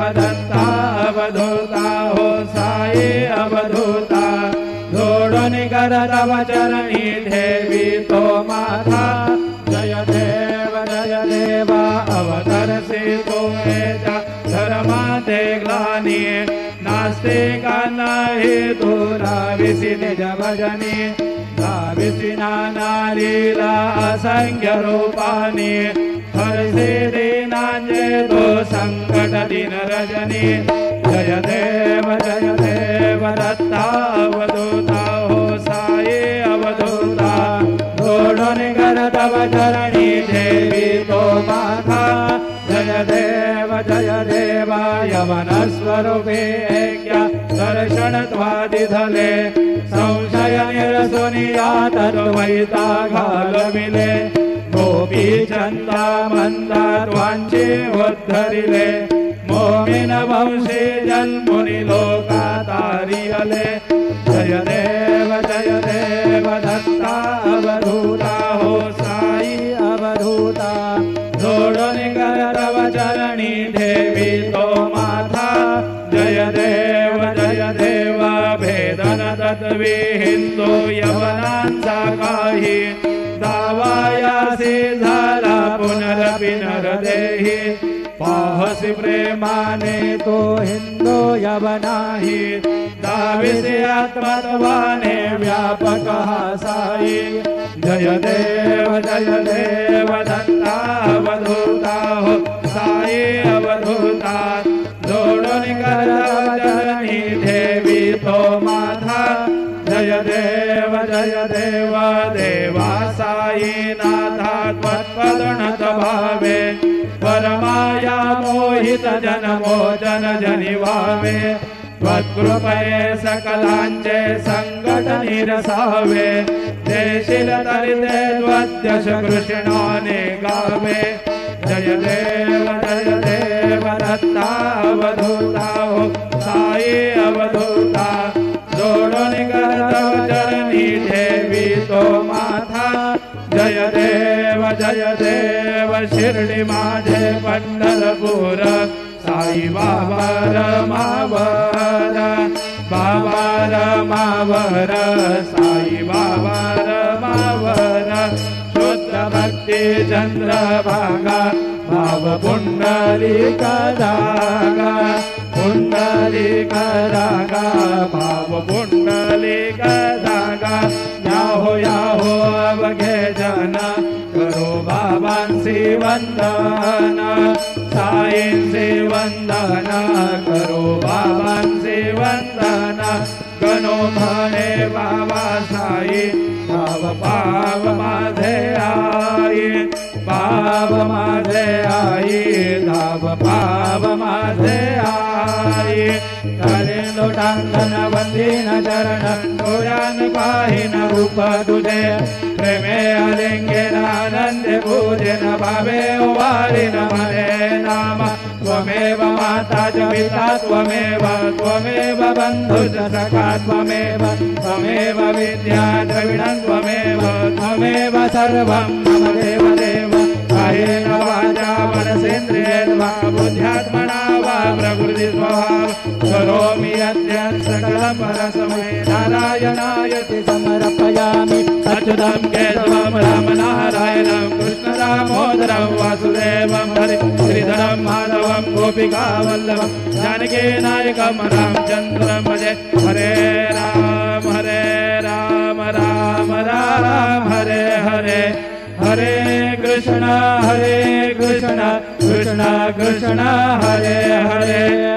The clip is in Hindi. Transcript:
देवदत्ता अवधूता हो साई अवधूता जोडून कर तव चरणी ठेवी तो माथा जय देवा अवतरसी तो एजा धर्माते ग्लानी नास्तिकांना हेतू लाविसी निज भजनी लाविसी नाना लीला असंख्य रूपानी हरसे दीनांजे तो संकट दिन रजनी जय देव दत्ता अवधूता हो साई अवधूता जोडून कर तव चरणी देवी तो माथा जय देवा यमन स्वरूपे ऐक्य दर्शन त्वादिधले संशय निरसुनिया तद्वैता घालविले गोपी चंदा मंदा त्वांचे उद्धरिले मोमिन वंशी जन्मुनि लोका तारियले जय देव दत्ता अवधूता हो साई अवधूता जोडून कर तव चरणी देवी तो माथा जय देव भेदन तत्वे हिंदू यवनांचा काही दावायासी झाला पुनरपि नरदेही पाहसी प्रेमाने तो हिंदू यवनाही दाविसी आत्मत्वाने व्यापक हा साई जय देव दत्ता अवधूता हो साई अवधूता जोडून कर तव चरणी देवी तो माथा जय देव देवा साई नाथा त्वत्पदणत भावे परमाया मोहित जनमोचन जनिवावे त्वत्कृपये सकलांचे संकट निरसावे देशील तरिते द्वद्यश कृष्णाने गावे जय देव दत्ता अवधूता हो साई अवधूता जोडून कर तव चरणी देवी तो माथा जय देव शिर्डी माझे पंढरपूर साई बाबा रमावर साई बाबा रमावर शुद्ध भक्ती चंद्रभागा भाव पुंडलिक रागा भाव पुंडलिक रागा याहो अवघे जन करो बाबांसी वंदन साईंसी वंदन करो बाबांसी वंदन गणो म्हणे बाबा साई पाव माझे आई पाव माझे आई धाव पाव माझे आई करे लोटांगण वंदीन चरण डोळ्यान पाहिन रूप तुझे प्रेमे अलिंगेन आनंदे पूजेन भावे वारिन मने नाम त्वमेव माता च पिता त्वमेव बंधु च सखा त्वमेव विद्या द्रविणं त्वमेव सर्वं मम देव कायेन वाचा मनसेन्द्रियेण वा बुद्ध्यात्मना वा प्रकृति स्वभाव करोमि यद्यत् सकलं परस्मै नारायणायति समर्पयामि अच्युतं केशवं रामनारायणं कृष्णदामोदरं वासुदेवं हरि श्रीधरं माधवं गोपिकावल्लभं जानकीनायकं रामचन्द्रं भजे हरे राम राम राम हरे हरे हरे कृष्ण कृष्ण कृष्ण हरे हरे